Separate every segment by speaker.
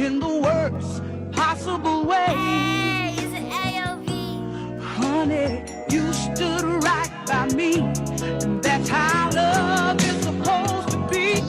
Speaker 1: in the worst possible way.
Speaker 2: Hey, it's an AOV.
Speaker 1: Honey, you stood right by me, and that's how love is supposed to be.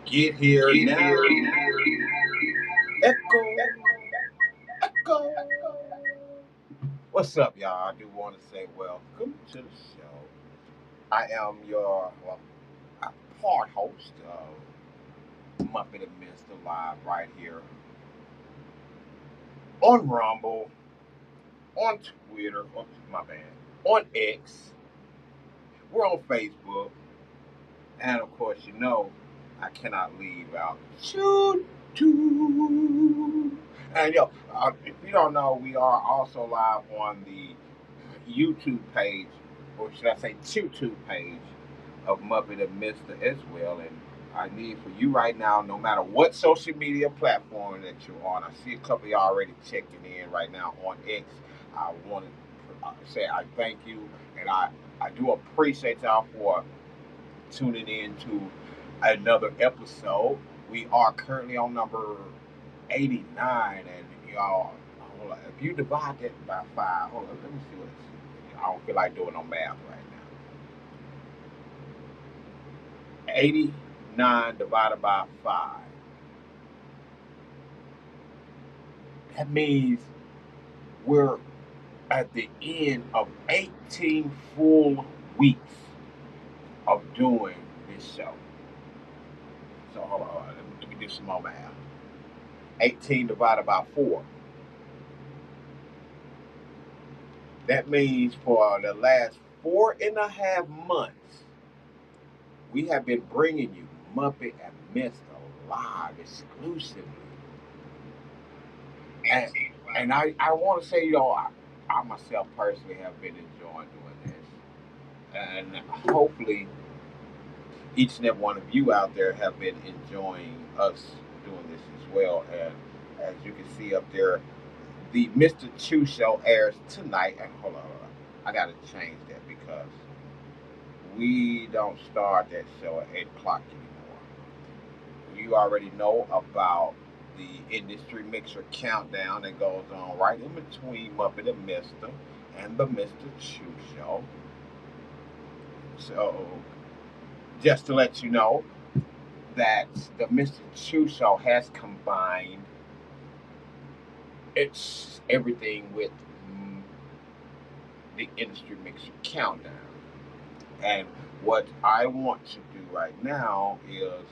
Speaker 3: Get here now. Echo. Echo. What's up, y'all? I do want to say welcome to the show. I am your part host of Muppet and Mr. Live right here on Rumble, on Twitter, my bad, on X. We're on Facebook. And of course, you know, I cannot leave out YouTube. And if you don't know, we are also live on the YouTube page, or should I say, YouTube page of Muppet and Mr. as well. And I need for you right now, no matter what social media platform that you're on, I see a couple of y'all already checking in right now on X. I want to say I thank you, and I do appreciate y'all for tuning in to another episode. We are currently on number 89, and y'all, hold on, if you divide that by 5, hold on, let me see what it's, I don't feel like doing no math right now. 89 divided by 5. That means we're at the end of 18 full weeks of doing this show. So hold on, let me do some more math. 18 divided by 4. That means for the last 4.5 months, we have been bringing you Muppet and Mr. live exclusively. And I want to say, I myself personally have been enjoying doing this. And hopefully, each and every one of you out there have been enjoying us doing this as well. And as you can see up there, the Mr. Chew show airs tonight. And hold on. I got to change that because we don't start that show at 8 o'clock anymore. You already know about the industry mixer countdown that goes on right in between Muppet and Mr. and the Mr. Chew show. So, just to let you know that the Mr. Chew show has combined it's everything with the industry mixer countdown. And what I want to do right now is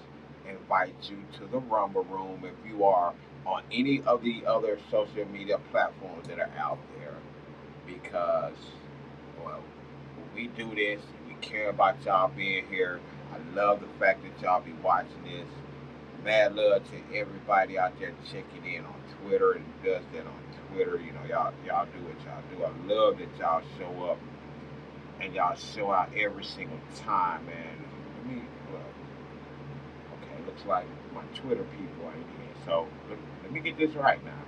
Speaker 3: invite you to the Rumble Room if you are on any of the other social media platforms that are out there. Because, well, we do this, we care about y'all being here. I love the fact that y'all be watching this. Mad love to everybody out there checking in on Twitter and does that on Twitter. You know, y'all do what y'all do. I love that y'all show up and y'all show out every single time. And okay, looks like my Twitter people ain't here. So let me get this right now.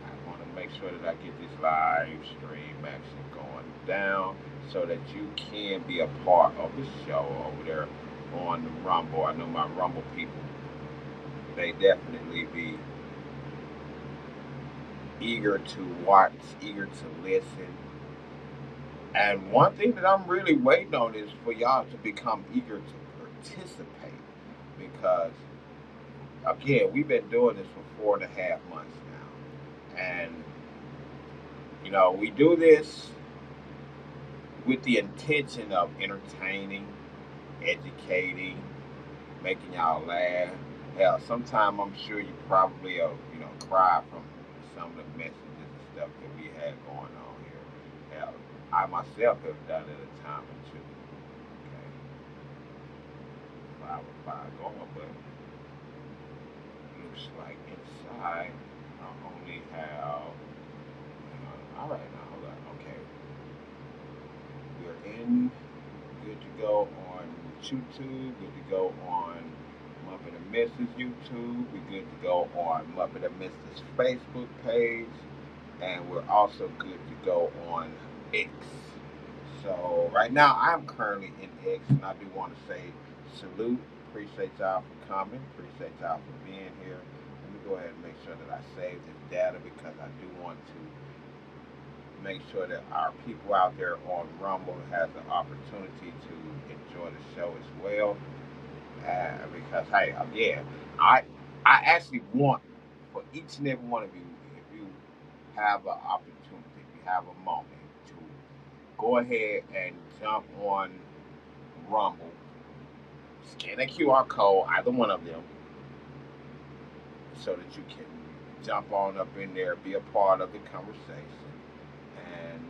Speaker 3: I want to make sure that I get this live stream actually going down so that you can be a part of the show over there on the Rumble. I know my Rumble people, they definitely be eager to watch, eager to listen. And one thing that I'm really waiting on is for y'all to become eager to participate. Because, again, we've been doing this for 4.5 months now. And, you know, we do this with the intention of entertaining, educating, making y'all laugh. Hell, sometime I'm sure you probably cry from some of the messages and stuff that we had going on here. Hell, I myself have done it a time or two. Okay, 505 going, but looks like inside I only have. All right, now hold on. Okay, we're in. Good to go on YouTube. Good to go on Muppet and Mrs. YouTube. We're good to go on Muppet and Mrs. Facebook page. And we're also good to go on X. So right now I'm currently in X, and I do want to say salute. Appreciate y'all for coming. Appreciate y'all for being here. Let me go ahead and make sure that I save this data because I do want to make sure that our people out there on Rumble has the opportunity to enjoy the show as well. Because hey, yeah, I I actually want for each and every one of you, if you have an opportunity, if you have a moment to go ahead and jump on Rumble, scan a QR code, either one of them, so that you can jump on up in there, be a part of the conversation. And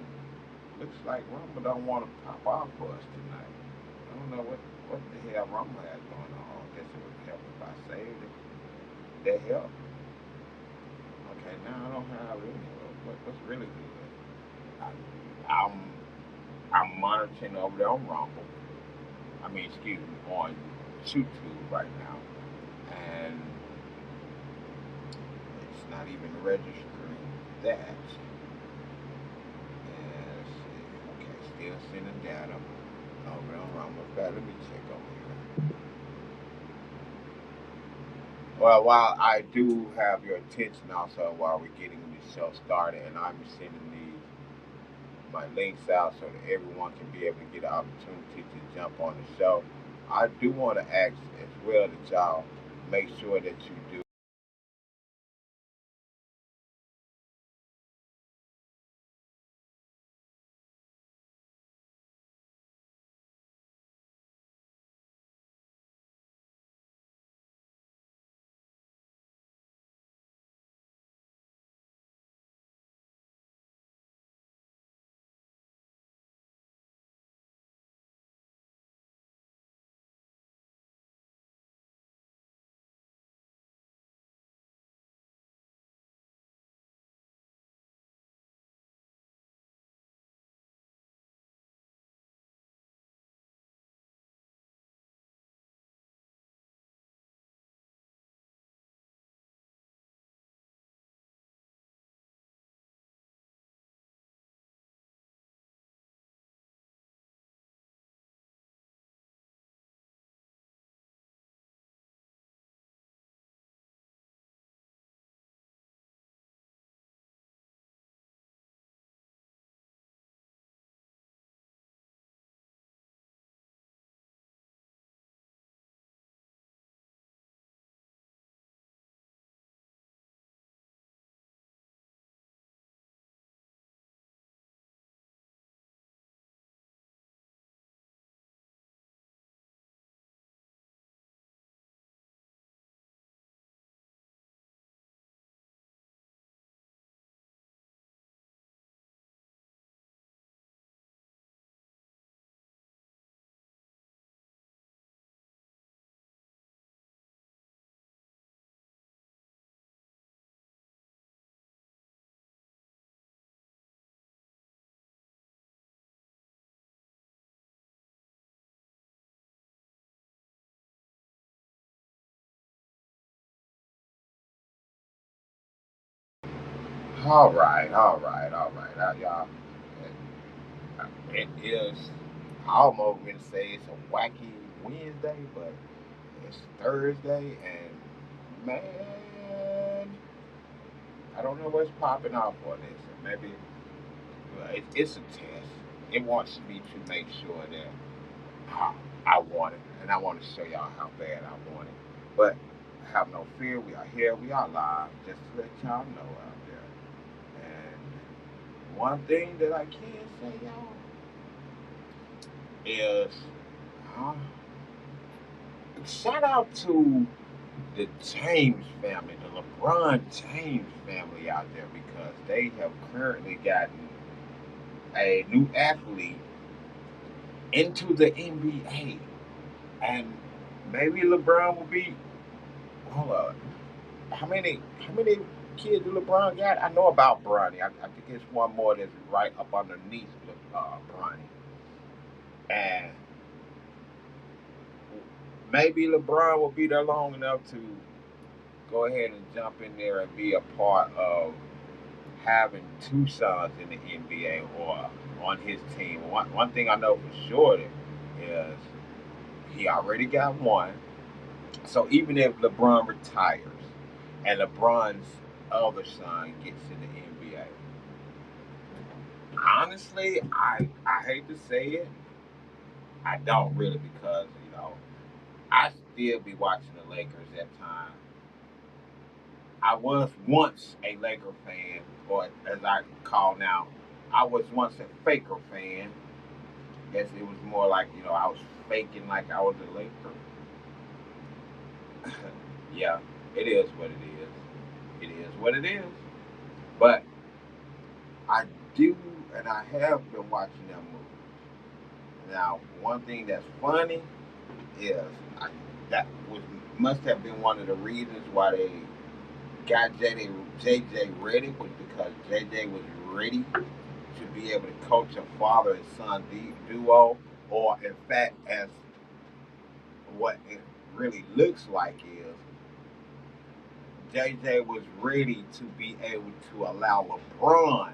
Speaker 3: looks like Rumble don't want to pop off for us tonight. I don't know what the hell Rumble has going on. I guess it would help if I saved it. That help? Okay, now I don't have any. What's really good? I, I'm I'm monitoring over there on Rumble. I mean, excuse me, on YouTube right now, and it's not even registering that. And let's see. Okay, still sending data over on Rumble. Let me check over here. Well, while I do have your attention also while we're getting the show started, and I'm sending my links out so that everyone can be able to get an opportunity to jump on the show. I do want to ask as well that y'all make sure that you do. All right, all right, all right. Y'all, it is. I almost going to say it's a wacky Wednesday, but it's Thursday, and man, I don't know what's popping off for this. Maybe it's a test. It wants me to make sure that I want it, and I want to show y'all how bad I want it. But have no fear, we are here, we are live, just to let y'all know out there. And one thing that I can say, y'all, is huh? shout out to the James family, the LeBron James family out there because they have currently gotten a new athlete into the NBA. And maybe LeBron will be, hold on, how many kids do LeBron got? I know about Bronny. I think it's one more that's right up underneath Bronny. And maybe LeBron will be there long enough to go ahead and jump in there and be a part of having two sons in the NBA or on his team. One thing I know for sure is he already got one. So even if LeBron retires and LeBron's other son gets in the NBA, honestly, I hate to say it, I don't really because I still be watching the Lakers at times. I was once a Laker fan, or as I call now, I was once a Faker fan. I guess it was more like I was faking like I was a Laker. Yeah, it is what it is. It is what it is. But I do, and I have been watching them movies. Now, one thing that's funny is that was must have been one of the reasons why they got JJ ready was because JJ was ready to be able to coach a father and son duo, or in fact, as what it really looks like is JJ was ready to be able to allow LeBron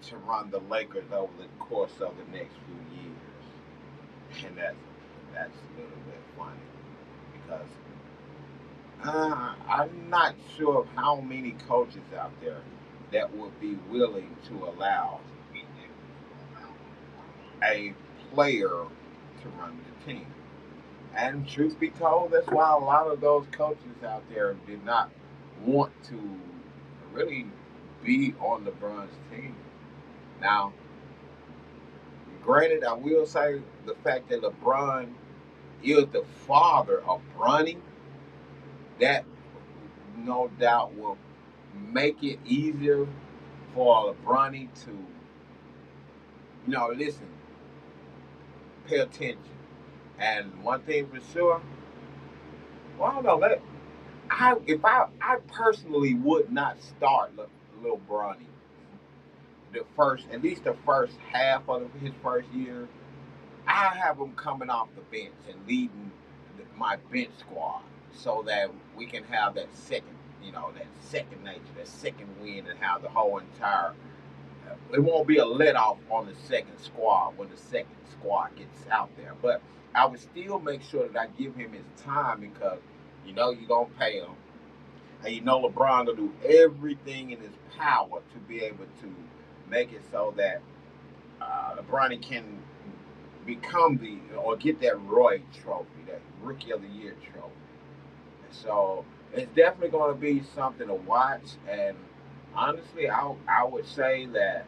Speaker 3: to run the Lakers over the course of the next few years, and that's a little bit funny because I'm not sure of how many coaches out there that would be willing to allow a player to run the team. And truth be told, that's why a lot of those coaches out there did not want to really be on LeBron's team. Now, granted, I will say the fact that LeBron is the father of Bronny, that no doubt will make it easier for Bronny to, listen, pay attention. And one thing for sure, well, I don't know, if I personally would not start little Bronny at least the first half of his first year, I have him coming off the bench and leading my bench squad so that we can have that second, that second nature, that second wind, and have the whole entire. It won't be a let off on the second squad when the second squad gets out there, but I would still make sure that I give him his time because you're gonna pay him, and LeBron gonna do everything in his power to be able to make it so that LeBron can become or get that Roy trophy, that Rookie of the Year trophy. So it's definitely going to be something to watch. And honestly, I would say that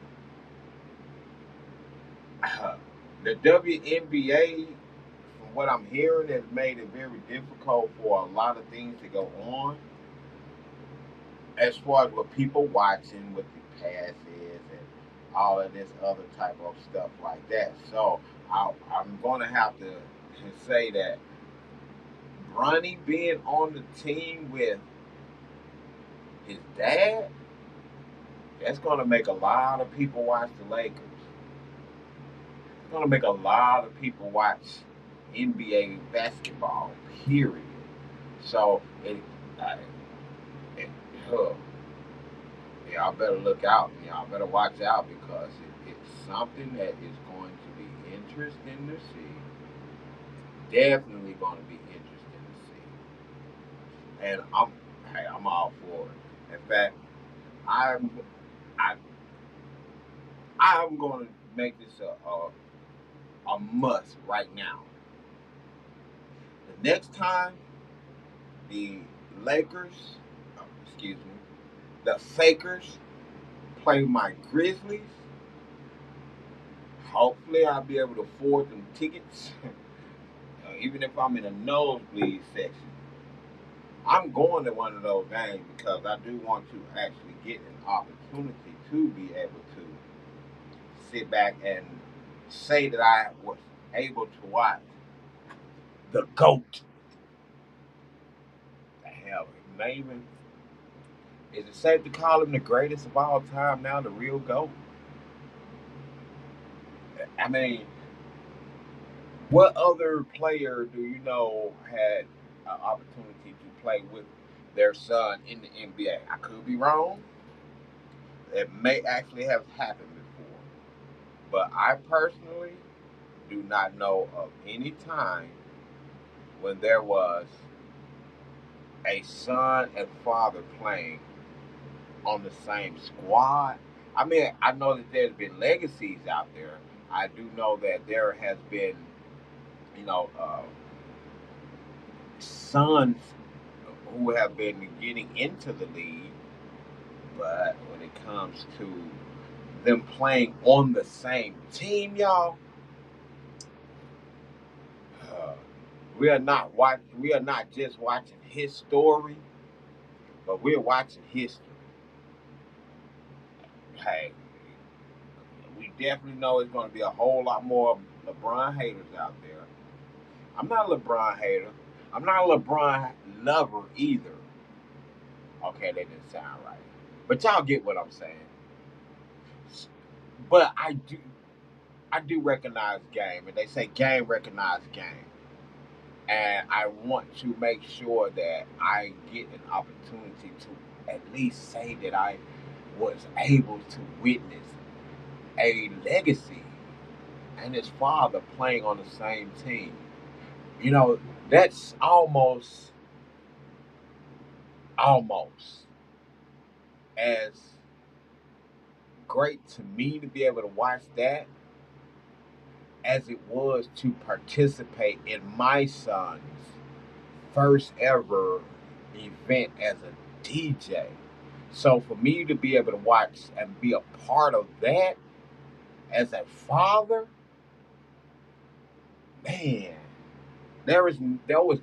Speaker 3: the WNBA, from what I'm hearing, has made it very difficult for a lot of things to go on as far as what people watching with the passes and all of this other type of stuff like that. So I'm going to have to say that Bronny being on the team with his dad, that's going to make a lot of people watch the Lakers. It's going to make a lot of people watch NBA basketball, period. So, uh, it huh, y'all better look out. Y'all better watch out because it's something that is going to be interesting to see. Definitely going to be interesting to see. And I'm all for it. In fact, I'm I I'm going to make this a must right now. The next time the Lakers, excuse me, the Fakers play my Grizzlies, hopefully I'll be able to afford them tickets. even if I'm in a nosebleed section, I'm going to one of those games because I do want to actually get an opportunity to be able to sit back and say that I was able to watch the GOAT. The hell, naming. Is it safe to call him the greatest of all time now, the real GOAT? I mean, what other player do you know had an opportunity to play with their son in the NBA? I could be wrong. It may actually have happened before. But I personally do not know of any time when there was a son and father playing on the same squad. I mean, I know that there's been legacies out there. I do know that there has been, you know, sons who have been getting into the league, but when it comes to them playing on the same team, y'all, uh, we are not just watching his story, but we're watching history. Hey, we definitely know it's going to be a whole lot more LeBron haters out there. I'm not a LeBron hater. I'm not a LeBron lover either. Okay, that didn't sound right. But y'all get what I'm saying. But I do recognize game, and they say game recognize game. And I want to make sure that I get an opportunity to at least say that I was able to witness a legacy and his father playing on the same team. You know, that's almost as great to me to be able to watch that as it was to participate in my son's first ever event as a DJ. So for me to be able to watch and be a part of that as a father, man, there was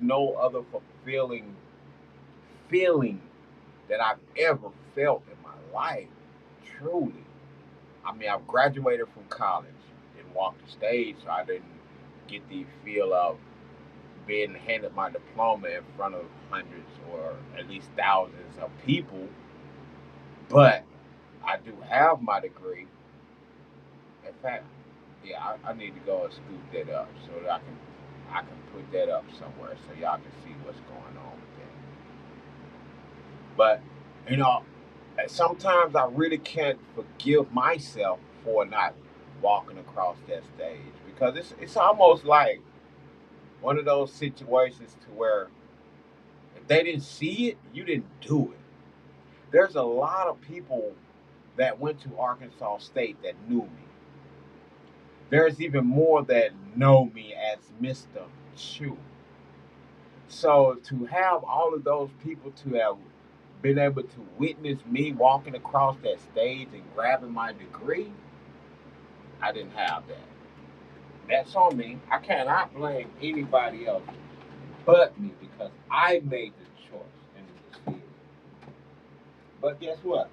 Speaker 3: no other fulfilling feeling that I've ever felt in my life. Truly. I mean, I've graduated from college, didn't walk the stage, so I didn't get the feel of being handed my diploma in front of hundreds or at least thousands of people. But I do have my degree. In fact, yeah, I need to go and scoop that up so that I can put that up somewhere so y'all can see what's going on with that. But you know, sometimes I really can't forgive myself for not walking across that stage because it's almost like one of those situations to where if they didn't see it, you didn't do it. There's a lot of people that went to Arkansas State that knew me. There's even more that know me as Mr. Chew. So to have all of those people to have been able to witness me walking across that stage and grabbing my degree, I didn't have that. That's on me. I cannot blame anybody else but me because I made the choice in this field. But guess what?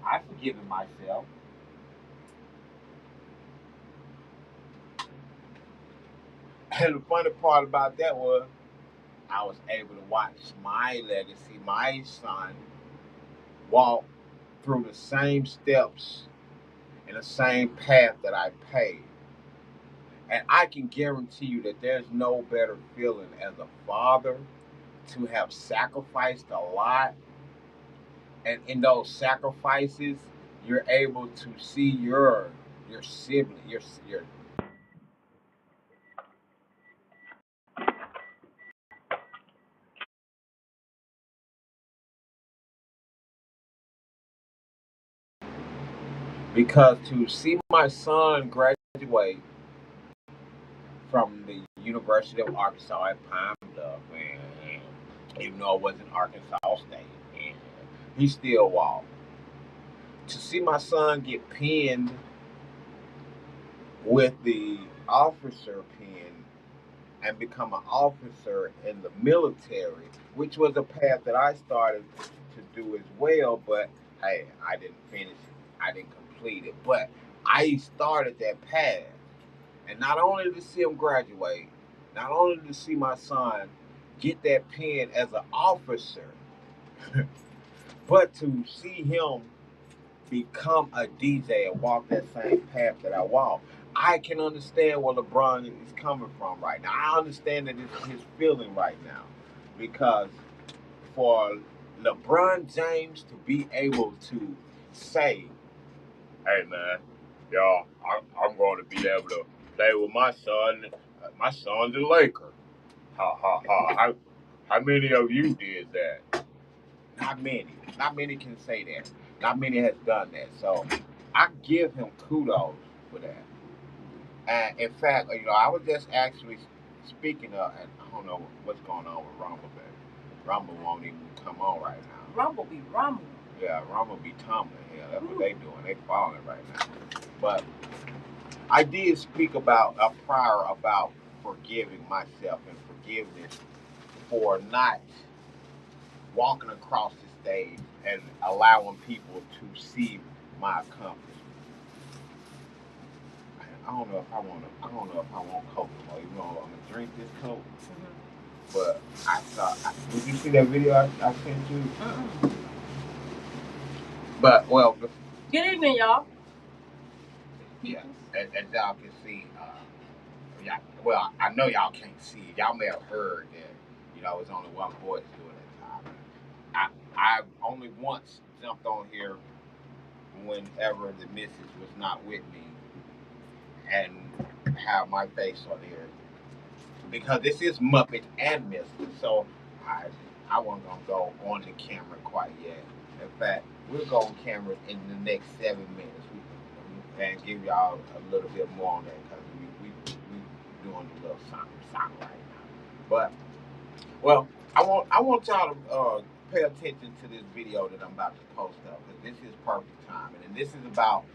Speaker 3: I've forgiven myself. And the funny part about that was I was able to watch my legacy, my son, walk through the same steps in the same path that I paved. And I can guarantee you that there's no better feeling as a father to have sacrificed a lot. And in those sacrifices, you're able to see your sibling, your because to see my son graduate from the University of Arkansas at Pine Bluff, man, even though it wasn't Arkansas State, and he still walked. To see my son get pinned with the officer pin and become an officer in the military, which was a path that I started to do as well. But hey, I didn't finish it. I didn't complete it. But I started that path. And not only to see him graduate, not only to see my son get that pen as an officer, but to see him become a DJ and walk that same path that I walk. I can understand where LeBron is coming from right now. I understand that it's his feeling right now. Because for LeBron James to be able to say, hey man, y'all, I'm going to be able to play with my son. My son's a Laker. Ha ha ha. How many of you did that? Not many. Not many can say that. Not many has done that. So I give him kudos for that. And in fact, I was just actually speaking of, and I don't know what's going on with Rumble, but Rumble won't even come on right now.
Speaker 4: Rumble be rumbling.
Speaker 3: Yeah, Rumble be tumbling. Yeah, that's what they doing. They falling right now. But I did speak about prior about forgiving myself and forgiveness for not walking across the stage and allowing people to see my accomplishment. I don't know if I want Coke anymore. Even though I'm gonna drink this Coke, but I thought, did you see that video I sent you? But well,
Speaker 4: good evening, y'all.
Speaker 3: Yeah, as y'all can see, yeah. Well, I know y'all can't see it. Y'all may have heard that, it was only one voice doing that time. I only once jumped on here whenever the missus was not with me and have my face on here because this is Muppet and Mister, so I wasn't gonna go on the camera quite yet. In fact, we'll go on camera in the next 7 minutes and give y'all a little bit more on that because we doing a little something right now. But well, I want y'all to pay attention to this video that I'm about to post up because this is perfect timing and this is about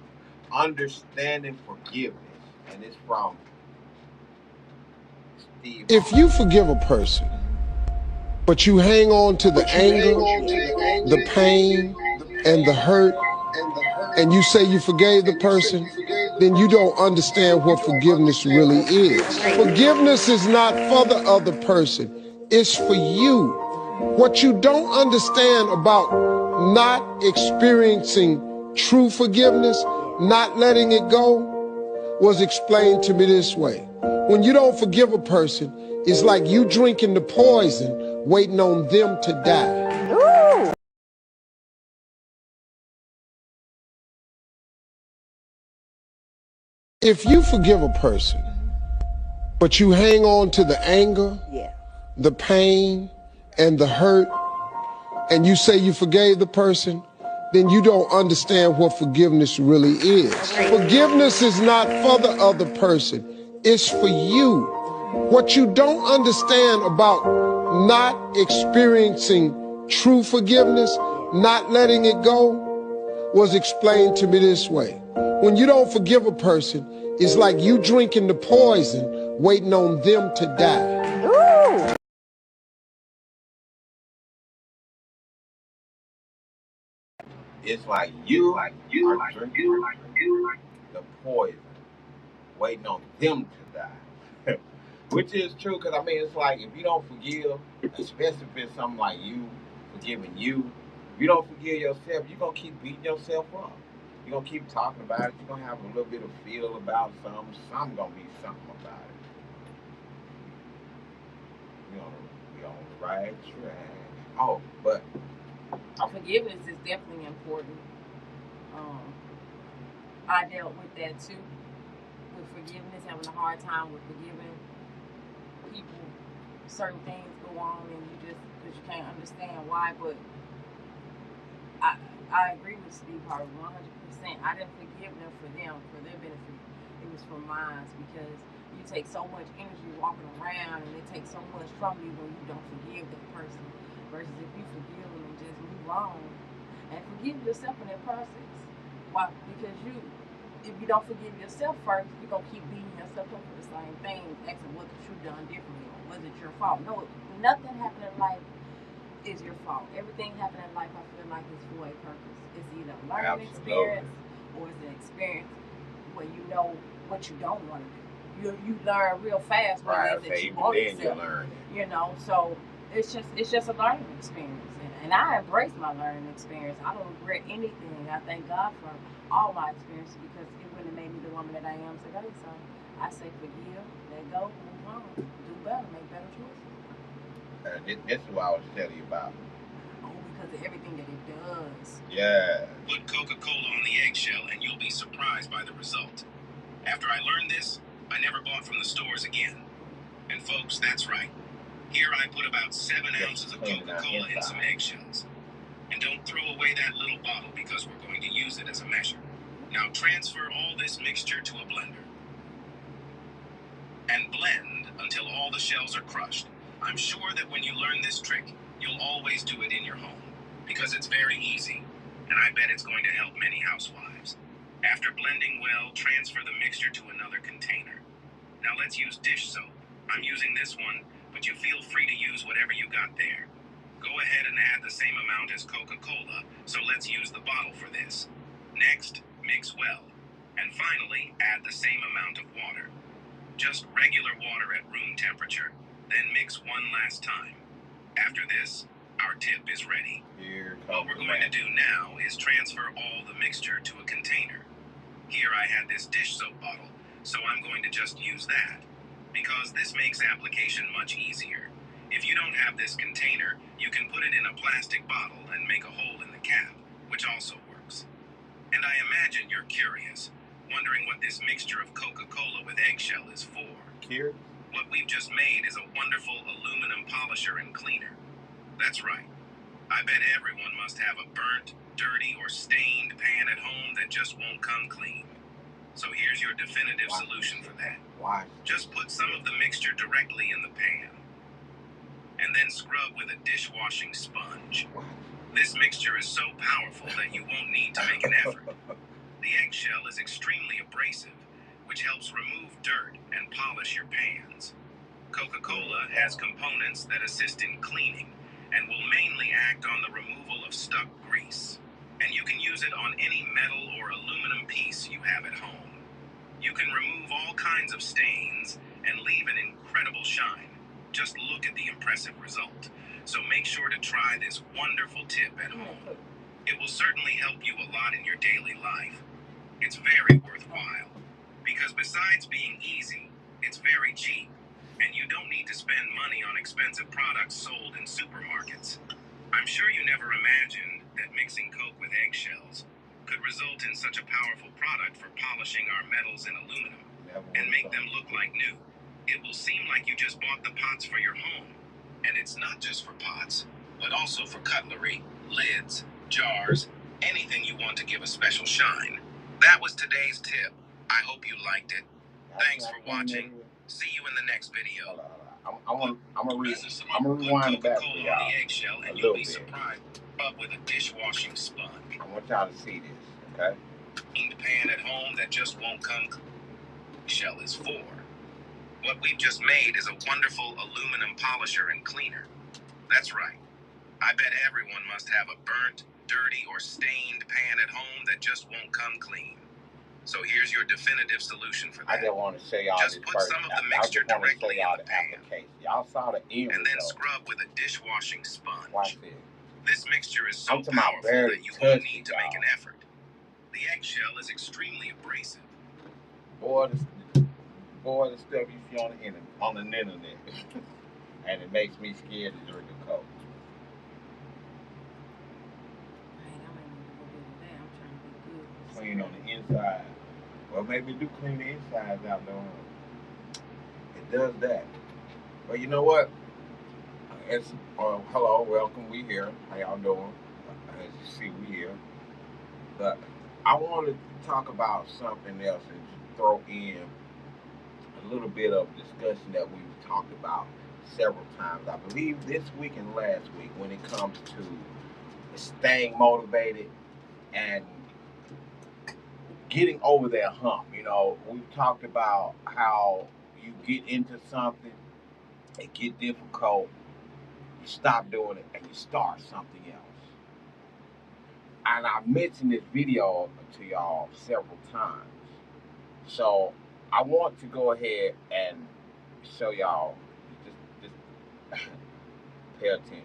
Speaker 3: understanding forgiveness and it's from Steve.
Speaker 5: If you forgive a person, but you hang on to the anger, the pain, and the hurt, and you say you forgave the person, then you don't understand what forgiveness really is. Forgiveness is not for the other person, it's for you. What you don't understand about not experiencing true forgiveness, not letting it go, was explained to me this way. When you don't forgive a person, it's like you drinking the poison, waiting on them to die. Ooh. If you forgive a person, but you hang on to the anger, the pain, and the hurt, and you say you forgave the person, then you don't understand what forgiveness really is. Forgiveness is not for the other person, it's for you. What you don't understand about not experiencing true forgiveness, not letting it go, was explained to me this way. When you don't forgive a person, it's like you drinking the poison, waiting on them to die. Ooh.
Speaker 3: It's like you are drinking the poison, waiting on them to die. Which is true, because I mean, it's like if you don't forgive, especially if it's something like you forgiving you, if you don't forgive yourself, you're going to keep beating yourself up. You're going to keep talking about it. You're going to have a little bit of feel about something. Something going to be something about it. You're on the right track. Oh, but
Speaker 4: Forgiveness is definitely important. I dealt with that too, with forgiveness, having a hard time with forgiving people. Certain things go on and because you can't understand why, but I agree with Steve Harvey 100%. I didn't forgive them for their benefit. It was for mine because you take so much energy walking around and it takes so much from you when you don't forgive that person versus if you forgive them and just move on and forgive yourself in that process. Why? Because if you don't forgive yourself first, you're gonna keep beating yourself up for the same thing, asking what could you done differently, or was it your fault? No, nothing happened in life is your fault. Everything happening in life, I feel like, is for a purpose. It's either a learning experience or it's an experience where you know what you don't want to do. You learn real fast what it is that you want to do. You know, so it's just a learning experience, and I embrace my learning experience. I don't regret anything. I thank God for all my experiences because it really made me the woman that I am today. So I say forgive, let go, move on, do better, make better choices.
Speaker 3: This is what I was telling you about.
Speaker 4: Oh, because of everything that it does.
Speaker 3: Yeah. Put Coca-Cola on the eggshell and you'll be surprised by the result. After I learned this, I never bought from the stores again. And folks, that's right. Here I put about 7 ounces of Coca-Cola in some eggshells. And don't throw away that little bottle because we're going to use it as a measure. Now transfer all this mixture to a blender. And blend until all the shells are crushed. I'm sure that when you learn this trick, you'll always do it in your home. Because it's very easy. And I bet it's going to help many housewives. After blending well, transfer the mixture to another container. Now let's use dish soap. I'm using this one, but you feel free to use whatever you got there. Go ahead and add the same amount as Coca-Cola, so let's use the bottle for this. Next, mix well. And finally, add the same amount of water. Just regular water at room temperature. Then mix one last time. After this, our tip is ready. What we're going to do now is transfer all the mixture to a container. Here I had this dish soap bottle, so I'm going to just use that. Because this makes application much easier. If you don't have this container, you can put it in a plastic bottle and make a hole in the cap, which also works. And I imagine you're curious, wondering what this mixture of Coca-Cola with eggshell is for. Here? What we've just made is a wonderful aluminum polisher and cleaner. That's right. I bet everyone must have a burnt, dirty, or stained pan at home that just won't come clean. So here's your definitive solution for that. Why? Just put some of the mixture directly in the pan. And then scrub with a dishwashing sponge. This mixture is so powerful that you won't need to make an effort. The eggshell is extremely abrasive, which helps remove dirt and polish your pans. Coca-Cola has components that assist in cleaning and will mainly act on the removal of stuck grease. And you can use it on any metal or aluminum piece you have at home. You can remove all kinds of stains and leave an incredible shine. Just look at the impressive result. So make sure to try this wonderful tip at home. It will certainly help you a lot in your daily life. It's very worthwhile. Because besides being easy, it's very cheap. And you don't need to spend money on expensive products sold in supermarkets. I'm sure you never imagined that mixing Coke with eggshells could result in such a powerful product for polishing our metals and aluminum and make them look like new. It will seem like you just bought the pots for your home. And it's not just for pots, but also for cutlery, lids, jars, anything you want to give a special shine. That was today's tip. I hope you liked it. Thanks for watching. See you in the next video. I'm gonna rewind it back for y'all. The eggshell and you'll be surprised up with a dishwashing sponge. I want y'all to see this, okay? In the pan at home that just won't come. Shell is for. What we've just made is a wonderful aluminum polisher and cleaner. That's right. I bet everyone must have a burnt, dirty, or stained pan at home that just won't come clean. So here's your definitive solution for that. I just want to show y'all this. Just put some of the mixture directly in the pan. Y'all saw the end result. And then scrub with a dishwashing sponge. Watch this. This mixture is so powerful that you won't need to make an effort. The eggshell is extremely abrasive. Boy, the stuff you see on the internet. And it makes me scared to drink a Coke. Clean on the inside. Well, maybe do clean the insides out though. It does that. But you know what? It's hello, welcome. We here. How y'all doing? As you see, we here. But I wanted to talk about something else and throw in a little bit of discussion that we've talked about several times. I believe this week and last week when it comes to staying motivated and getting over that hump. You know, we've talked about how you get into something, it get difficult, you stop doing it, and you start something else. And I mentioned this video to y'all several times. So I want to go ahead and show y'all. Just pay attention.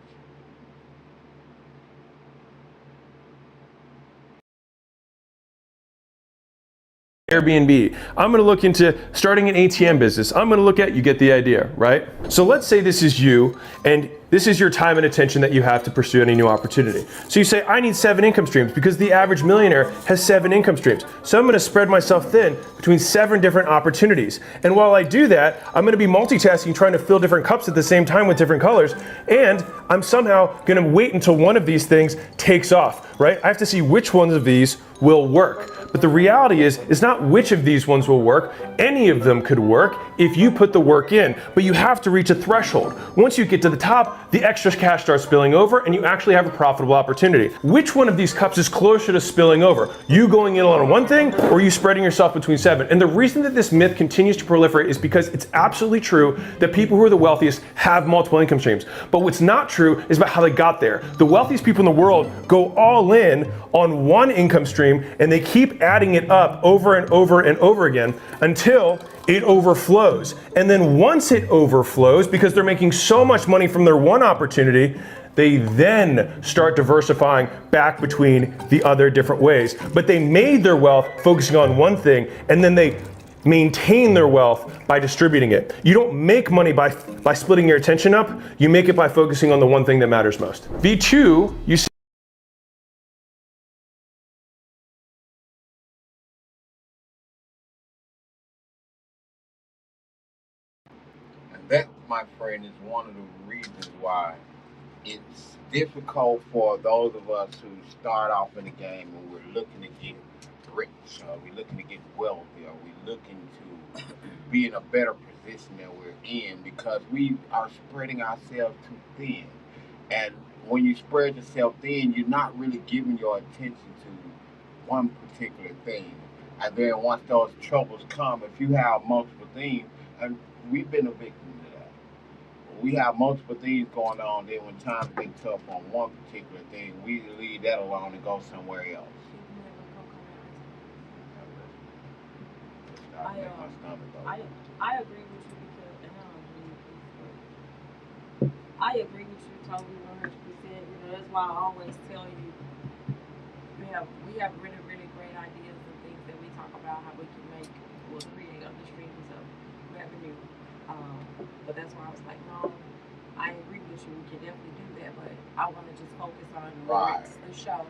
Speaker 6: Airbnb. I'm going to look into starting an ATM business. I'm going to look at, you get the idea, right? So let's say this is you and this is your time and attention that you have to pursue any new opportunity. So you say, I need 7 income streams because the average millionaire has 7 income streams. So I'm going to spread myself thin between 7 different opportunities. And while I do that, I'm going to be multitasking, trying to fill different cups at the same time with different colors. And I'm somehow going to wait until one of these things takes off, right? I have to see which ones of these will work. But the reality is, it's not which of these ones will work. Any of them could work if you put the work in, but you have to reach a threshold. Once you get to the top, the extra cash starts spilling over and you actually have a profitable opportunity. Which one of these cups is closer to spilling over? You going in on one thing or you spreading yourself between 7? And the reason that this myth continues to proliferate is because it's absolutely true that people who are the wealthiest have multiple income streams. But what's not true is about how they got there. The wealthiest people in the world go all in on one income stream and they keep adding it up over and over and over again until it overflows. And then once it overflows, because they're making so much money from their one opportunity, they then start diversifying back between the other different ways. But they made their wealth focusing on one thing, and then they maintain their wealth by distributing it. You don't make money by splitting your attention up, you make it by focusing on the one thing that matters most. V2, you see
Speaker 3: And that, my friend, is one of the reasons why it's difficult for those of us who start off in the game and we're looking to get rich, or we're looking to get wealthy, or we're looking to be in a better position than we're in, because we are spreading ourselves too thin. And when you spread yourself thin, you're not really giving your attention to one particular thing. And then once those troubles come, if you have multiple things, and we've been a victim to that. We have multiple things going on, then when times get tough on one particular thing, we leave that alone and go somewhere else.
Speaker 4: I agree with you because, and I agree with you totally 100%. You know, that's why I always tell you we have really, really great ideas and things that we talk about how we can make or create other streams of revenue. But that's why I was like, no, I agree with you. We can definitely do that, but I want to just focus on the show,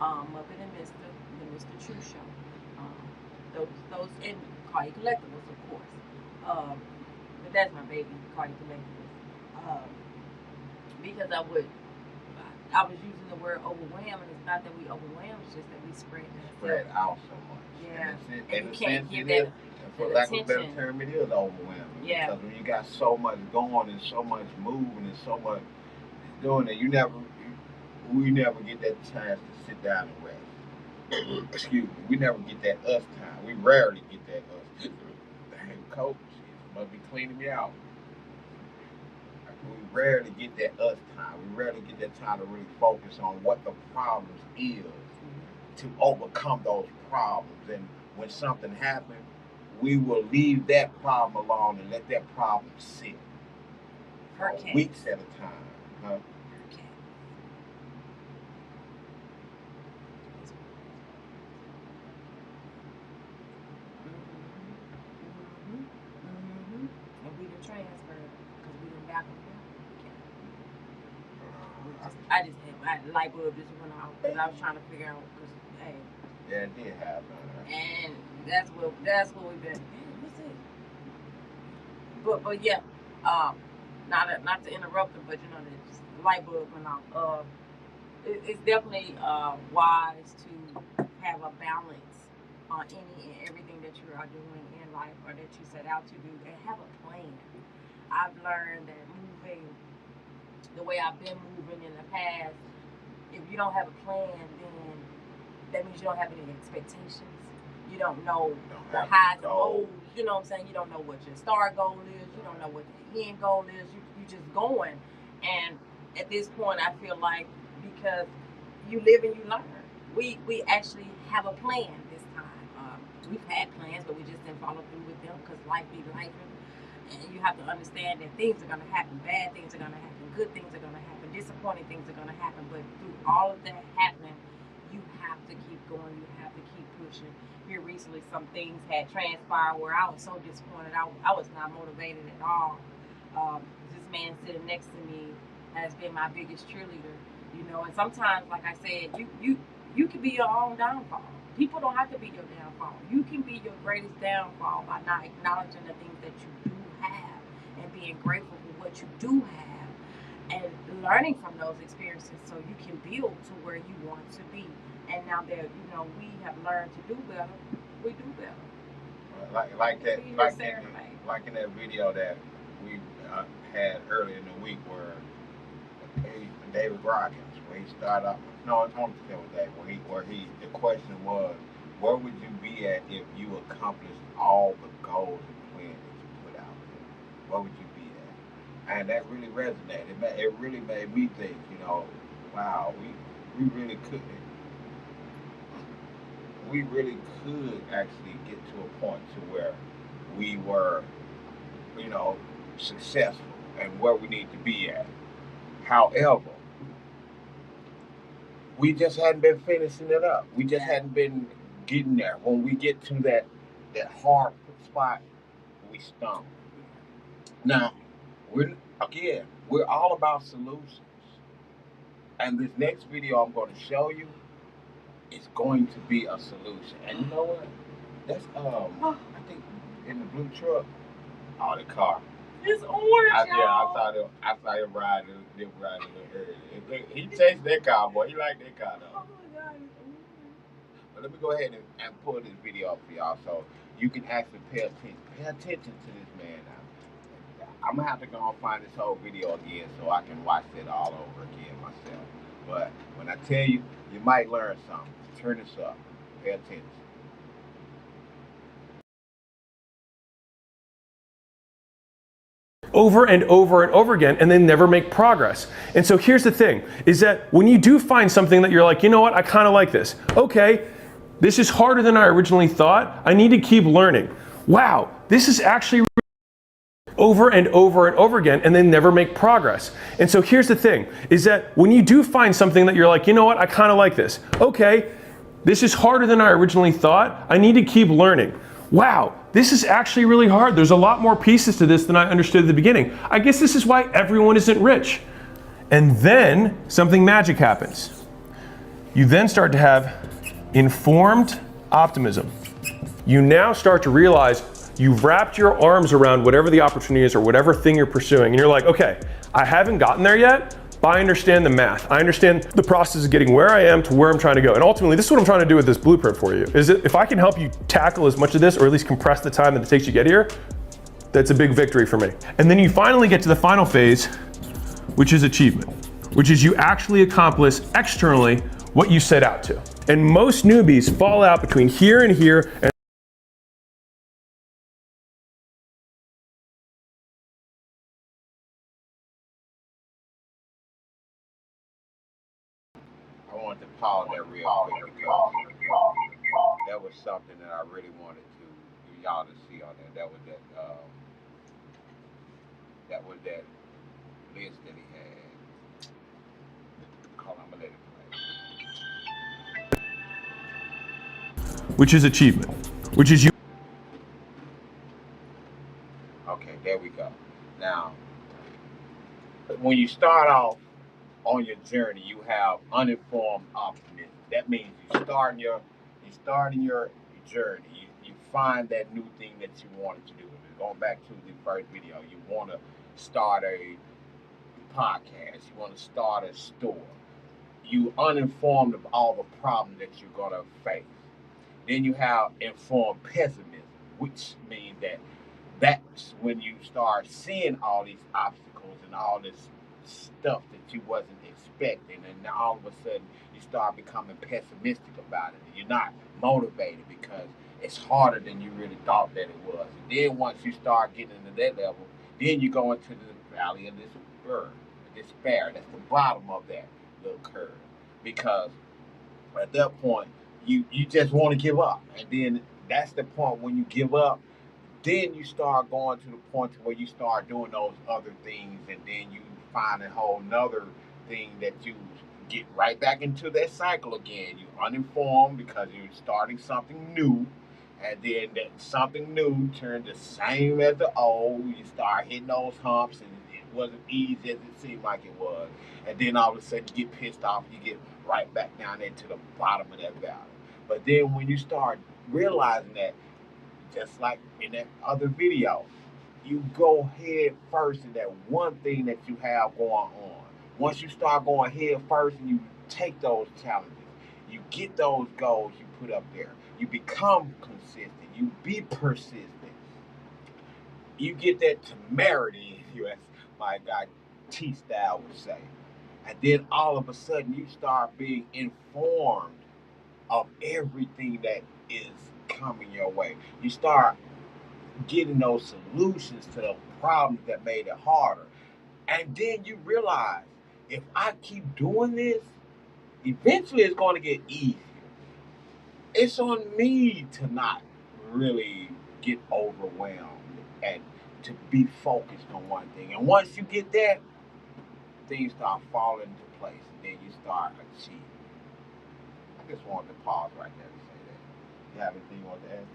Speaker 4: Muppet and the Mr. True Show. Those and Call You Collectibles, of course. But that's my baby, Call You Collectibles. Because I was using the word overwhelm, and it's not that we overwhelm, it's just that we spread
Speaker 3: out so much.
Speaker 4: Yeah,
Speaker 3: and
Speaker 4: you can't give
Speaker 3: that. For lack of a better
Speaker 4: attention.
Speaker 3: term, it is overwhelming.
Speaker 4: Yeah.
Speaker 3: Because when you got so much going and so much moving and so much doing that, we never get that chance to sit down and rest. Excuse me. We never get that us time. We rarely get that us. Dang, coach, must be cleaning me out. We rarely get that us time. We rarely get that time to really focus on what the problems is to overcome those problems. And when something happens, we will leave that problem alone and let that problem sit for weeks at a time. Huh?
Speaker 4: And we done transferred because we done back them down. I had a light bulb just went off because I was trying to figure out because hey.
Speaker 3: Yeah, it did happen.
Speaker 4: And that's what we've been. What's it? But yeah, not to interrupt them, but you know the light bulb went off. It's definitely wise to have a balance on any and everything that you are doing in life or that you set out to do, and have a plan. I've learned that moving the way I've been moving in the past, if you don't have a plan, then that means you don't have any expectations. You don't know
Speaker 3: Don't
Speaker 4: the
Speaker 3: have
Speaker 4: highs and
Speaker 3: goal.
Speaker 4: lows. You know what I'm saying? You don't know what your start goal is. You don't know what the end goal is. You just going. And at this point, I feel like because you live and you learn. We actually have a plan this time. We've had plans, but we just didn't follow through with them because life be life. And you have to understand that things are going to happen. Bad things are going to happen. Good things are going to happen. Disappointing things are going to happen. But through all of that happening, you have to keep going. You have to keep pushing. Here recently, some things had transpired where I was so disappointed. I was not motivated at all. This man sitting next to me has been my biggest cheerleader. And sometimes, like I said, you can be your own downfall. People don't have to be your downfall. You can be your greatest downfall by not acknowledging the things that you do have and being grateful for what you do have and learning from those experiences so you can build to where you want to be. And now that we have learned to do better, we do better.
Speaker 3: Like in that video that we had earlier in the week where David Rockins, where he started off. No, I don't think that was David. The question was, where would you be at if you accomplished all the goals and plans that you put out there? Where would you be at? And that really resonated. It really made me think, wow, we really could. We really could actually get to a point to where we were, successful and where we need to be at. However, we just hadn't been finishing it up. We just hadn't been getting there. When we get to that hard spot, we stumble. Now, we're all about solutions. And this next video I'm going to show you is going to be a solution. And you know what? That's I think in the blue truck. Oh, the car.
Speaker 4: It's orange.
Speaker 3: I saw him riding early. He chased that car, boy. He liked that car though.
Speaker 4: Oh my God.
Speaker 3: But let me go ahead and pull this video up for y'all so you can actually pay attention to this man now. I'm gonna have to go and find this whole video again so I can watch it all over again myself. But when I tell you, you might learn something. Turn this up. Pay attention.
Speaker 6: Over and over and over again, and they never make progress. And so here's the thing, is that when you do find something that you're like, you know what, I kind of like this. Okay, this is harder than I originally thought. I need to keep learning. Wow, this is actually over and over and over again, and they never make progress. And so here's the thing, is that when you do find something that you're like, you know what, I kind of like this. Okay, this is harder than I originally thought. I need to keep learning. Wow, this is actually really hard. There's a lot more pieces to this than I understood at the beginning. I guess this is why everyone isn't rich. And then something magic happens. You then start to have informed optimism. You now start to realize you've wrapped your arms around whatever the opportunity is or whatever thing you're pursuing. And you're like, okay, I haven't gotten there yet, but I understand the math. I understand the process of getting where I am to where I'm trying to go. And ultimately, this is what I'm trying to do with this blueprint for you, is that if I can help you tackle as much of this, or at least compress the time that it takes you to get here, that's a big victory for me. And then you finally get to the final phase, which is achievement, which is you actually accomplish externally what you set out to. And most newbies fall out between here and here. And
Speaker 3: I wanted to pause that real quick because that was something that I really wanted y'all to see on there. That was that list that he had. Hold on, I'm gonna let it play.
Speaker 6: which is achievement, which is you.
Speaker 3: Okay, there we go. Now, when you start off on your journey, you have uninformed optimism. That means you're starting your journey. You find that new thing that you wanted to do. Going back to the first video, you want to start a podcast. You want to start a store. You uninformed of all the problems that you're gonna face. Then you have informed pessimism, which means that's when you start seeing all these obstacles and all this stuff that you wasn't expecting, and all of a sudden you start becoming pessimistic about it. You're not motivated because it's harder than you really thought that it was. And then once you start getting into that level, then you go into the valley of despair. That's the bottom of that little curve. Because at that point, you just want to give up. And then that's the point when you give up, then you start going to the point to where you start doing those other things, and then you find a whole nother thing that you get right back into that cycle again. You uninformed because you're starting something new, and then that something new turned the same as the old. You start hitting those humps, and it wasn't easy as it seemed like it was. And then all of a sudden you get pissed off, you get right back down into the bottom of that valley. But then when you start realizing that, just like in that other video, you go head first in that one thing that you have going on. Once you start going head first and you take those challenges, you get those goals you put up there, you become consistent, you be persistent, you get that temerity, as my guy T Style would say. And then all of a sudden you start being informed of everything that is coming your way. You start getting those solutions to the problems that made it harder. And then you realize, if I keep doing this, eventually it's going to get easier. It's on me to not really get overwhelmed and to be focused on one thing. And once you get that, things start falling into place, and then you start achieving. I just wanted to pause right there to say that. You have anything you want to add?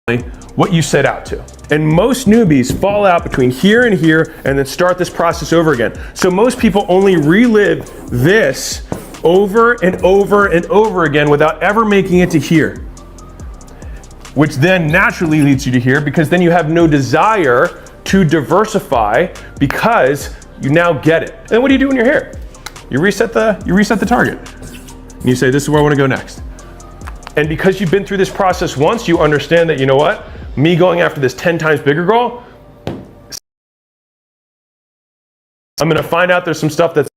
Speaker 4: No,
Speaker 6: what you set out to. And most newbies fall out between here and here and then start this process over again. So most people only relive this over and over and over again without ever making it to here, which then naturally leads you to here, because then you have no desire to diversify because you now get it. And what do you do when you're here? You reset the target. And you say, this is where I want to go next. And because you've been through this process once, you understand that, you know what? Me going after this 10 times bigger goal, I'm going to find out there's some stuff that's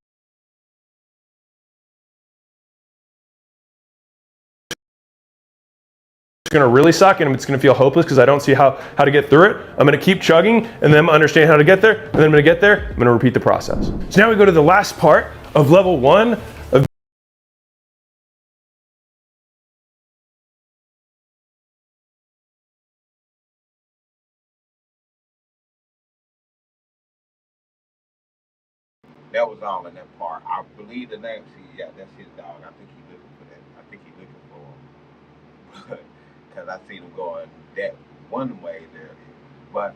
Speaker 6: going to really suck, and it's going to feel hopeless because I don't see how to get through it. I'm going to keep chugging, and then understand how to get there, and then I'm going to get there, I'm going to repeat the process. So now we go to the last part of level 1 of
Speaker 3: That was all in that part. I believe the name. See, yeah, that's his dog. I think he's looking for that. I think he's looking for him because I seen him going that one way there. But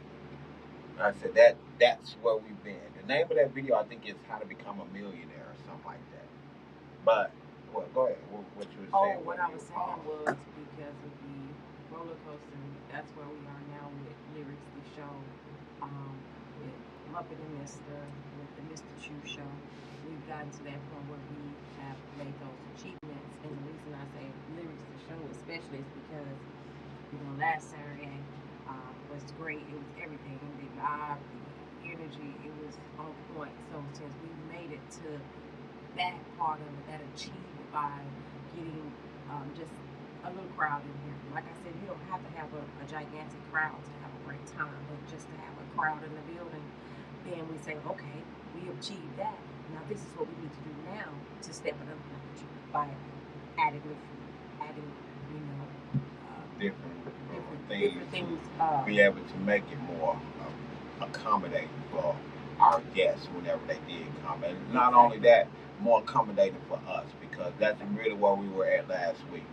Speaker 3: I said that's where we've been. The name of that video, I think, is "How to Become a Millionaire" or something like that. But well, go ahead. What you were saying?
Speaker 4: what I was saying was, because of the roller coaster, that's where we are now with Lyrics the Show, with Muppet and Mister, with the Mr. Chew Show. We've gotten to that point where we have made those achievements. And the reason I say Lyrics the Show especially is because, last Saturday was great. It was everything. The vibe, the energy, it was on point. So since we made it to that part of it, that achievement by getting just a little crowd in here. Like I said, you don't have to have a gigantic crowd to have a great time, but just to have a crowd in the building, then we say, okay, we achieved that. Now this is what we need to do now to step it up by adding new food, adding, different things.
Speaker 3: Be able to make it more accommodating for our guests whenever they did come, and not only that, more accommodating for us, because that's really where we were at last week.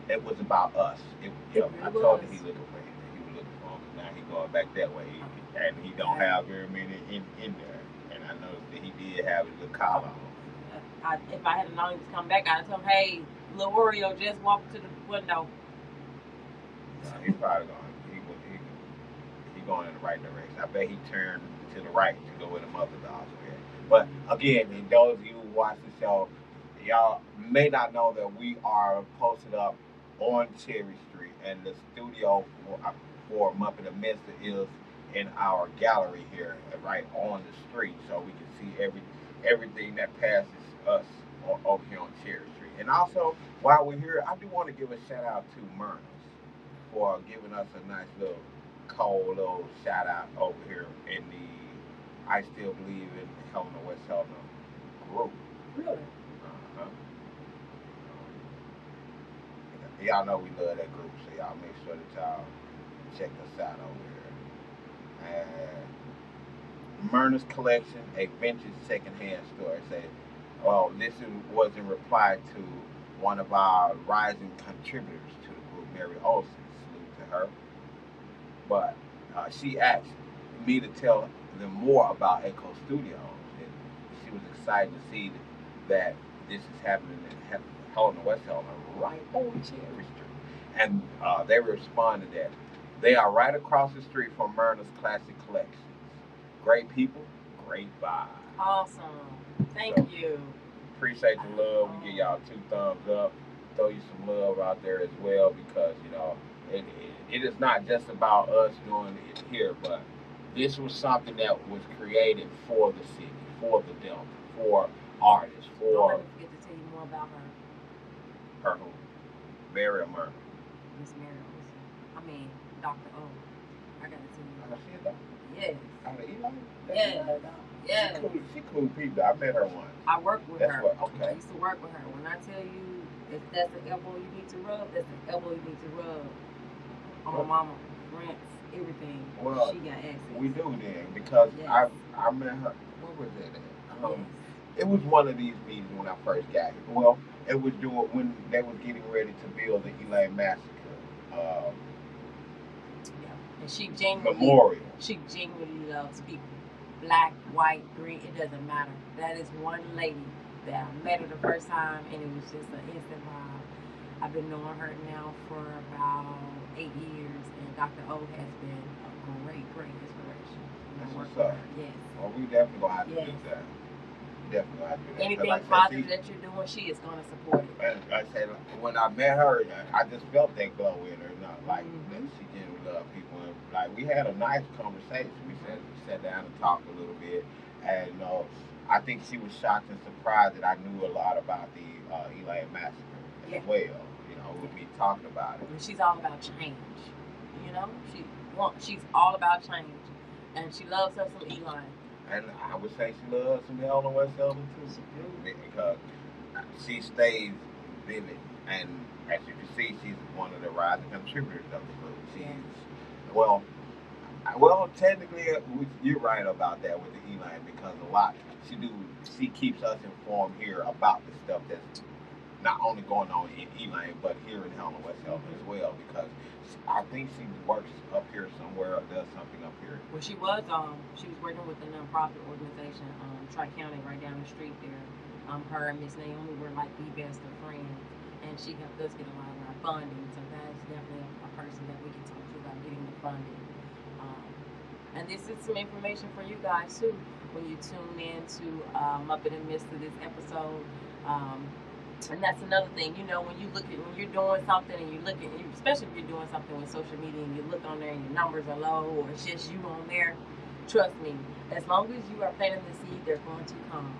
Speaker 3: It was about us. I told him he looking for him. He was looking for him. Now he going back that way, and he don't have very many in there. And I noticed that he did have his little collar on.
Speaker 4: If I had known he was coming back, I'd have told him, hey, little Oreo, just walk to the window.
Speaker 3: He's probably going. He going in the right direction. I bet he turned to the right to go where the mother dogs were. But again, in those of you who watch the show, y'all may not know that we are posted up on Cherry Street, and the studio for Muppet and Mister is in our gallery here, right on the street, so we can see everything that passes us over here on Cherry Street. And also, while we're here, I do want to give a shout out to Myrna's for giving us a nice little cold little shout out over here in the I Still Believe in Helena, West Helena group.
Speaker 4: Really?
Speaker 3: Uh-huh. Y'all know we love that group, so y'all make sure that y'all check us out over here. And Myrna's Collection, a vintage secondhand store. It said, well, this was in reply to one of our rising contributors to the group, Mary Olson. Salute to her. But she asked me to tell them more about Echo Studios. And she was excited to see that this is happening in Helena, West Helena, right on Cherry Street. And they responded that they are right across the street from Myrna's Classic Collections. Great people, great vibe.
Speaker 4: Awesome. Thank you.
Speaker 3: Appreciate the love. We give y'all 2 thumbs up. Throw you some love out there as well, because it is not just about us doing it here, but this was something that was created for the city, for the Delta, for artists, for.
Speaker 4: I'll never forget to tell you more about her.
Speaker 3: Her who? Mary or Myrna?
Speaker 4: Miss Mary Olson. I mean, Dr. O. I gotta tell you.
Speaker 3: Oh, she a doctor?
Speaker 4: Yes.
Speaker 3: Out of Eli?
Speaker 4: Yes. Yes.
Speaker 3: She cool people. I met her once.
Speaker 4: I worked with her.
Speaker 3: Okay.
Speaker 4: I used to work with her. When I tell you, if that's the elbow you need to rub, that's the elbow you need to rub. On my mama, rents, everything.
Speaker 3: Well,
Speaker 4: she got access.
Speaker 3: We do then, because
Speaker 4: yes.
Speaker 3: I met her. What was it?
Speaker 4: Yes.
Speaker 3: It was one of these meetings when I first got here. Well, it was doing when they was getting ready to build the Elaine Massacre
Speaker 4: and she genuinely
Speaker 3: memorial.
Speaker 4: She genuinely loves people, black, white, green. It doesn't matter. That is one lady that I met her the first time, and it was just an instant vibe. I've been knowing her now for about 8 years, and Dr. O has been a great inspiration.
Speaker 3: That's what's
Speaker 4: with
Speaker 3: up.
Speaker 4: her. Yes.
Speaker 3: Well, we definitely gonna have to
Speaker 4: yes.
Speaker 3: do that. Definitely gonna have to do that.
Speaker 4: Anything
Speaker 3: like
Speaker 4: positive that you're doing, she is gonna support it.
Speaker 3: And I said when I met her, I just felt that glow in her. Not like that she didn't love people. And, like we had a nice conversation. We sat down and talked a little bit, and I think she was shocked and surprised that I knew a lot about the Elaine Massacre as well. With me talking about it.
Speaker 4: And she's all about change. She's all about change, and she loves her some Elaine.
Speaker 3: And I would say she loves some Helena West Helena too, because she stays vivid, and as you can see, she's one of the rising contributors of the group. Well, technically, you're right about that with the Elaine, because a lot she keeps us informed here about the stuff that's not only going on in Elaine, but here in Helena West Helena as well, because I think she works up here somewhere or does something up here.
Speaker 4: Well, she was working with a nonprofit organization, Tri-County, right down the street there. Her and Miss Naomi were like the best of friends, and she helped us get a lot of our funding. So that's definitely a person that we can talk to about getting the funding. And this is some information for you guys too when you tune in to up in the midst of this episode. And that's another thing, when you're doing something and especially if you're doing something with social media and you look on there and your numbers are low or it's just you on there, trust me, as long as you are planting the seed, they're going to come.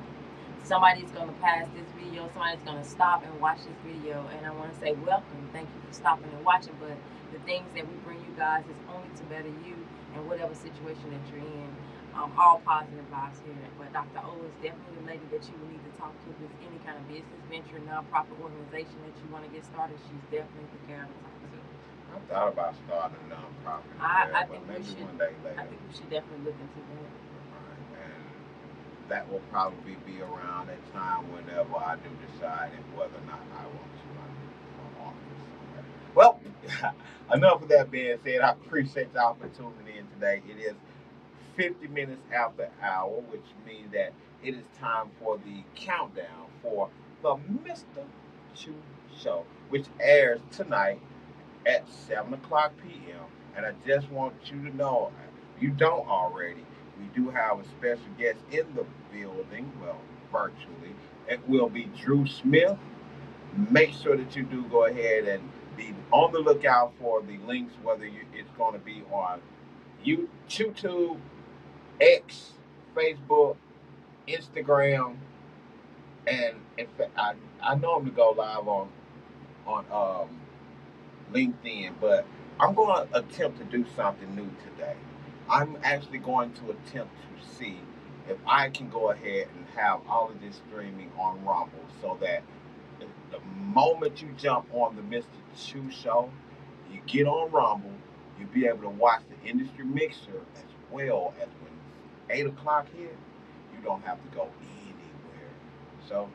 Speaker 4: Somebody's going to pass this video, somebody's going to stop and watch this video, and I want to say welcome, thank you for stopping and watching, but the things that we bring you guys is only to better you in whatever situation that you're in. All positive vibes here, but Dr. O is definitely the lady that you will need to talk to if there's any kind of business venture, nonprofit organization that you want to get started. She's definitely the girl to talk to.
Speaker 3: I thought about starting a nonprofit.
Speaker 4: I think we should.
Speaker 3: One day later.
Speaker 4: I think we should definitely look into that.
Speaker 3: Right, and that will probably be around that time whenever I do decide whether or not I want to run for office. Well, enough of that being said. I appreciate y'all for tuning in today. It is 50 minutes after hour, which means that it is time for the countdown for the Mr. Chew Show, which airs tonight at 7 o'clock p.m. And I just want you to know, if you don't already, we do have a special guest in the building, well, virtually. It will be Drew Smith. Make sure that you do go ahead and be on the lookout for the links, whether it's going to be on YouTube, X, Facebook, Instagram, and in fact, I normally go live on LinkedIn, but I'm going to attempt to do something new today. I'm actually going to attempt to see if I can go ahead and have all of this streaming on Rumble, so that the moment you jump on the Mr. Chu show, you get on Rumble, you'll be able to watch the industry mixer as well as when 8 o'clock hit. You don't have to go anywhere. So